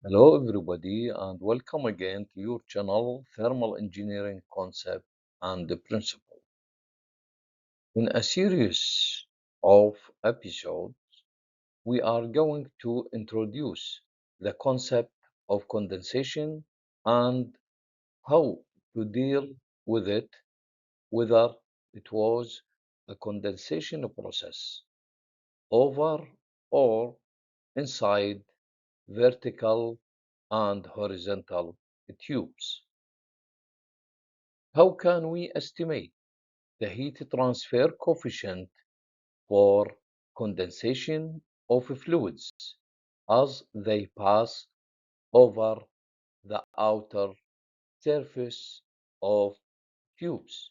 Hello, everybody, and welcome again to your channel, Thermal Engineering Concept and the Principle. In a series of episodes, we are going to introduce the concept of condensation and how to deal with it, whether it was a condensation process over or inside vertical and horizontal tubes. How can we estimate the heat transfer coefficient for condensation of fluids as they pass over the outer surface of tubes?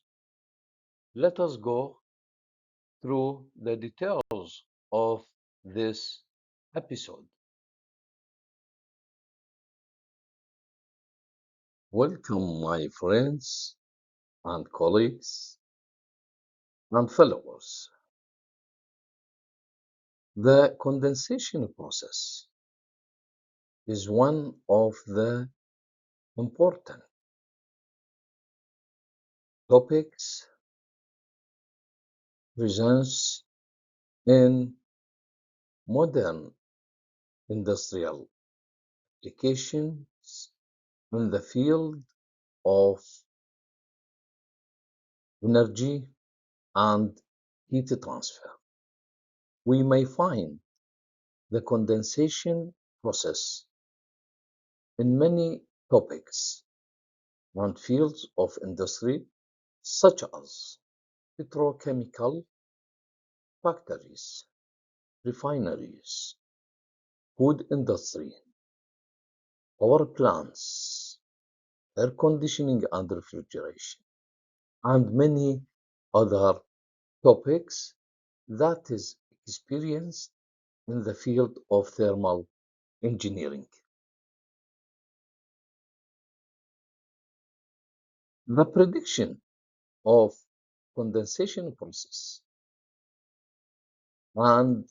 Let us go through the details of this episode. Welcome, my friends and colleagues and followers. The condensation process is one of the important topics present in modern industrial applications in the field of energy and heat transfer. We may find the condensation process in many topics and fields of industry, such as petrochemical factories, refineries, food industry, power plants, air conditioning and refrigeration, and many other topics that is experienced in the field of thermal engineering. The prediction of condensation process and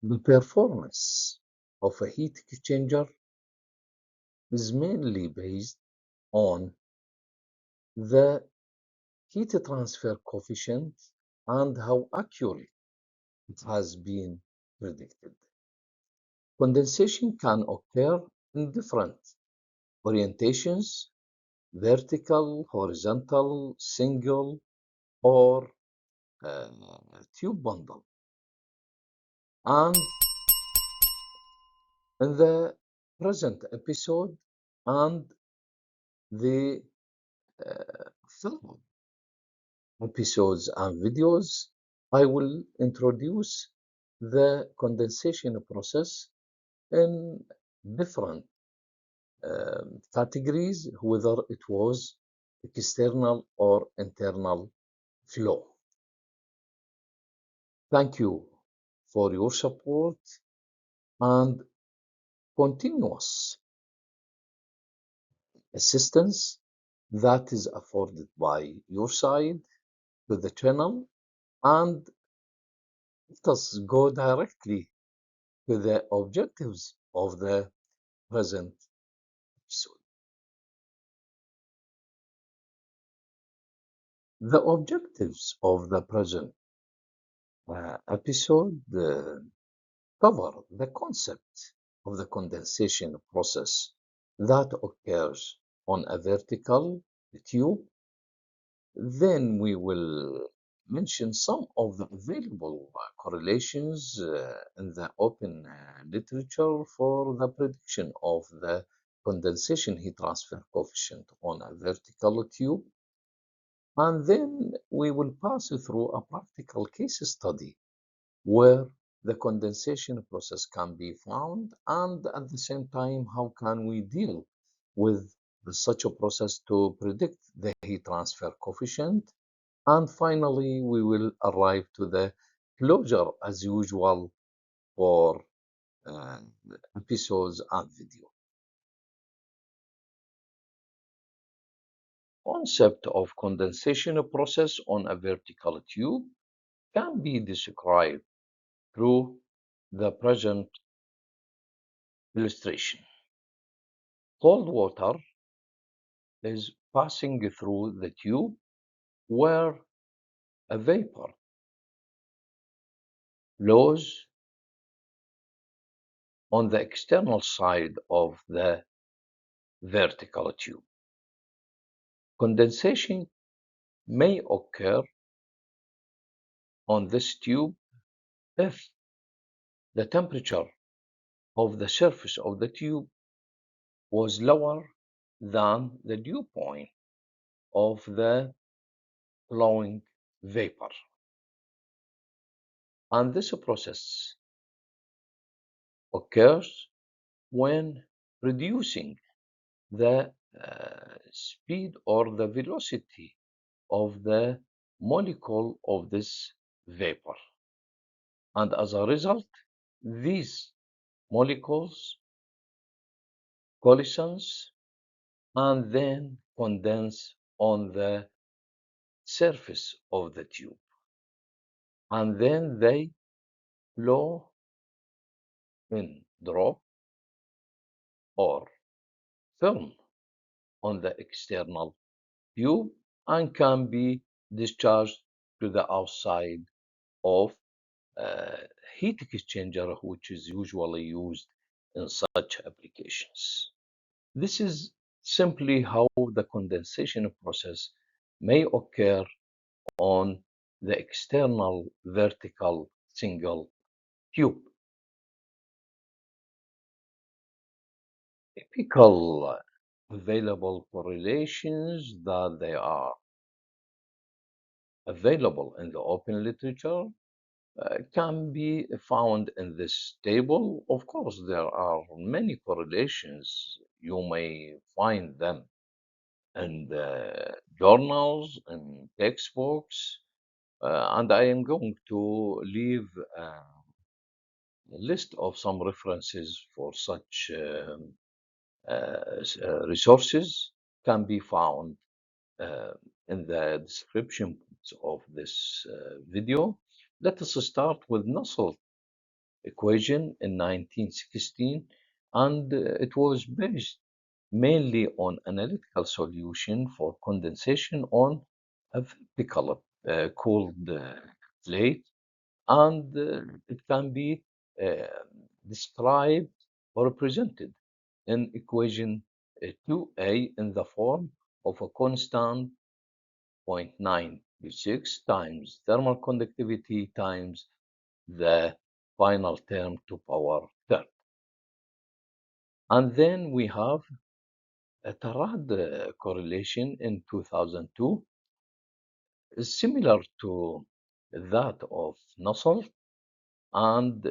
the performance of a heat exchanger is mainly based on the heat transfer coefficient and how accurate it has been predicted. Condensation can occur in different orientations: vertical, horizontal, single, or tube bundle. And in the present episode and the film episodes and videos, I will introduce the condensation process in different categories, whether it was external or internal flow. Thank you for your support and continuous assistance that is afforded by your side to the channel. And let us go directly to the objectives of the present episode. The objectives of the present episode cover the concept of the condensation process that occurs on a vertical tube. Then we will mention some of the available correlations in the open literature for the prediction of the condensation heat transfer coefficient on a vertical tube. And then we will pass through a practical case study where the condensation process can be found, and at the same time, how can we deal with such a process to predict the heat transfer coefficient. And finally, we will arrive to the closure as usual for uh, episodes and video. Concept of condensation process on a vertical tube can be described through the present Illustration. Cold water is passing through the tube where a vapor flows on the external side of the vertical tube. Condensation may occur on this tube if the temperature of the surface of the tube was lower than the dew point of the flowing vapor. And this process occurs when reducing the speed or the velocity of the molecule of this vapor. And as a result, these molecules coalesce and then condense on the surface of the tube. And then they flow in drop or film on the external tube and can be discharged to the outside of a heat exchanger, which is usually used in such applications. This is simply how the condensation process may occur on the external vertical single tube. Typical available correlations that they are available in the open literature can be found in this table. Of course, there are many correlations. You may find them in the journals and textbooks, and I am going to leave a list of some references for such resources can be found uh, in the description of this video. Let us start with Nusselt equation in 1916, and it was based mainly on analytical solution for condensation on a vertical cooled plate, and it can be uh, described or represented in equation 2a in the form of a constant 0.926 times thermal conductivity times the final term to power third. And then we have a Tarad correlation in 2002, similar to that of Nusselt, and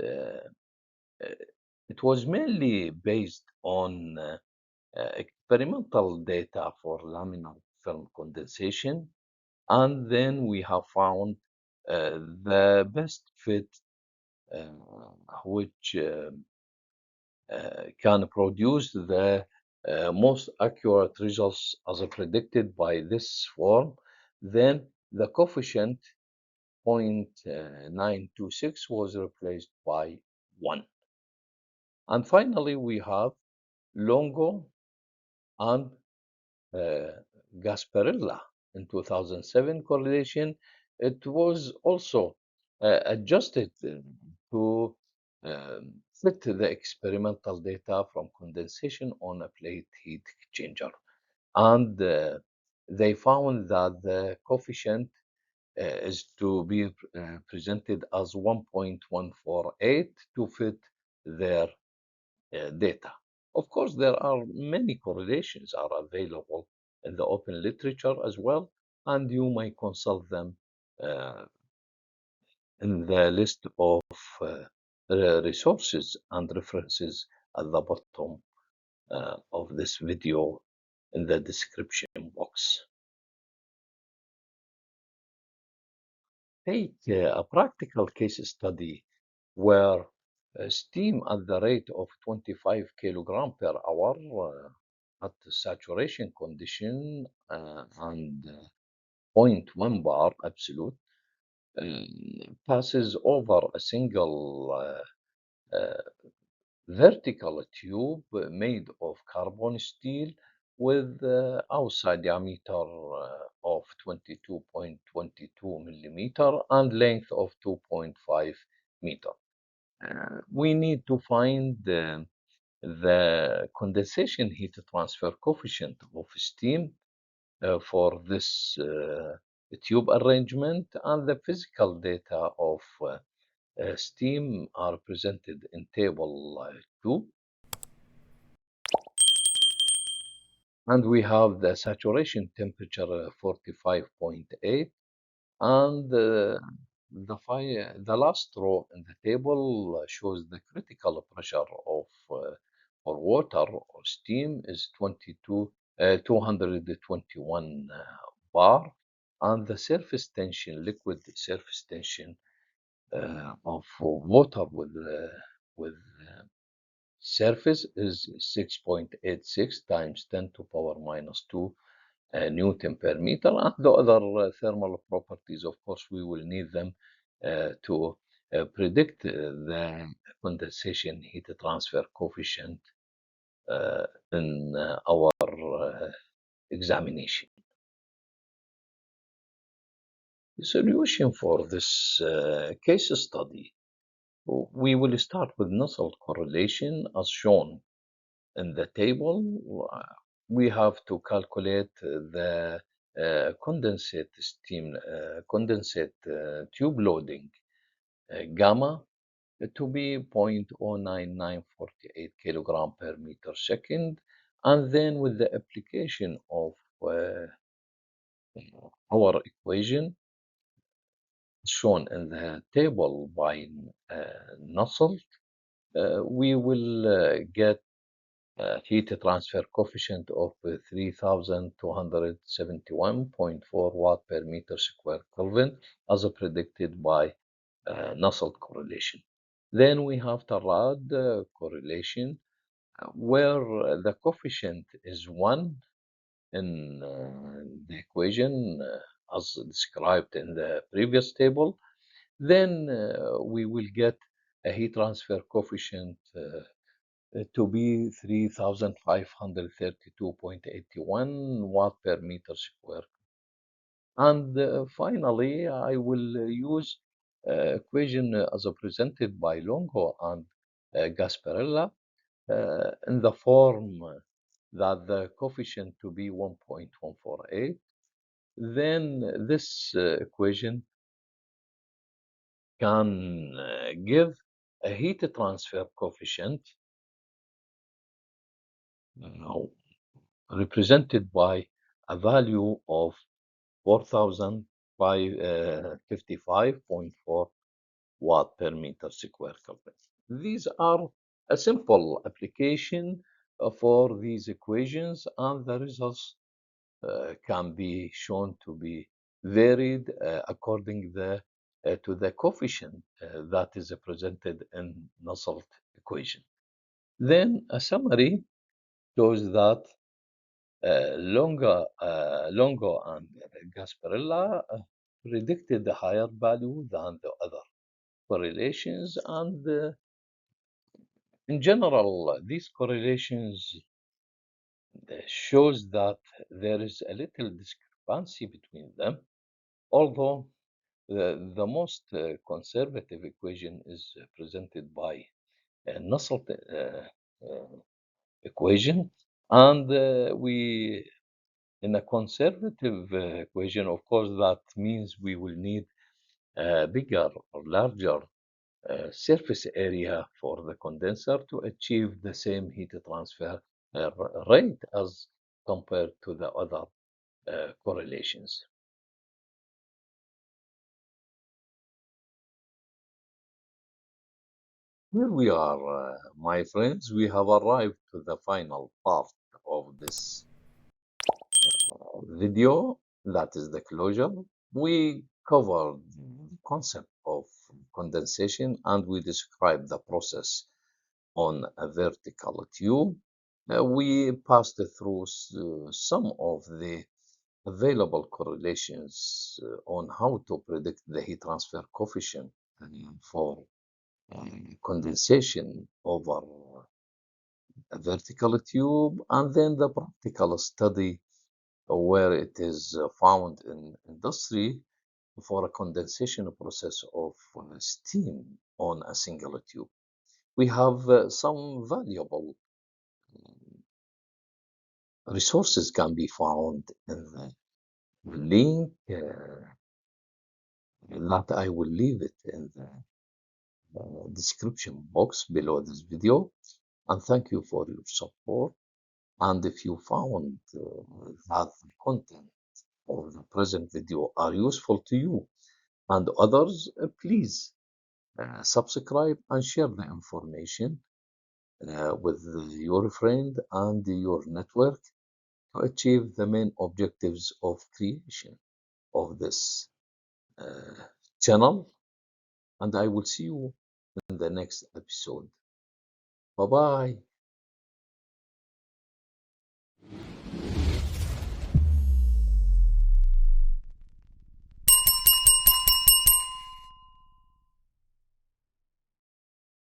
it was mainly based on experimental data for laminar film condensation. And then we have found the best fit which can produce the most accurate results as predicted by this form. Then the coefficient 0.926 was replaced by 1. And finally, we have Longo and uh, Gasparilla in 2007 correlation. It was also adjusted to fit the experimental data from condensation on a plate heat exchanger. And they found that the coefficient is to be presented as 1.148 to fit their data. Of course, there are many correlations are available in the open literature as well, and you may consult them uh, in the list of resources and references at the bottom of this video in the description box. Take a practical case study where steam at the rate of 25 kilogram per hour at saturation condition and zero point 0.1 bar absolute passes over a single vertical tube made of carbon steel with outside diameter of 22.22 millimeter and length of 2.5 meter. We need to find the condensation heat transfer coefficient of steam for this tube arrangement, and the physical data of steam are presented in table 2. And we have the saturation temperature 45.8, and the last row in the table shows the critical pressure of for water or steam is 221 bar, and the surface tension, liquid surface tension of water with surface is 6.86 times 10 to power minus 2 Newton per meter, and the other thermal properties, of course, we will need them to predict the condensation heat transfer coefficient in our examination. The solution for this case study, we will start with Nusselt correlation as shown in the table. We have to calculate the condensate tube loading gamma to be 0.09948 kilogram per meter second, and then with the application of our equation shown in the table by Nusselt, we will get heat transfer coefficient of 3271.4 watt per meter square Kelvin as predicted by Nusselt correlation. Then we have Tarrad correlation where the coefficient is 1 in the equation as described in the previous table. Then we will get a heat transfer coefficient to be 3532.81 watt per meter square. And finally, I will use equation as presented by Longo and Gasparella in the form that the coefficient to be 1.148. Then this equation can give a heat transfer coefficient represented by a value of 4055.4 watt per meter square Kelvin. These are a simple application for these equations, and the results can be shown to be varied according to the coefficient that is presented in Nusselt equation. Then a summary shows that Longo and Gasparella predicted a higher value than the other correlations, and in general, these correlations shows that there is a little discrepancy between them, although the most conservative equation is presented by Nusselt equation, and we in a conservative equation, of course, that means we will need a bigger or larger surface area for the condenser to achieve the same heat transfer rate as compared to the other correlations. Here we are, my friends. We have arrived to the final part of this video, that is the closure. We covered the concept of condensation and we described the process on a vertical tube. We passed through some of the available correlations on how to predict the heat transfer coefficient for condensation over a vertical tube, and then the practical study where it is found in industry for a condensation process of steam on a single tube. We have some valuable resources can be found in the link that I will leave it in the description box below this video. And thank you for your support. And if you found that the content of the present video are useful to you and others, please subscribe and share the information with your friend and your network to achieve the main objectives of creation of this uh, channel. And I will see you in the next episode. Bye bye.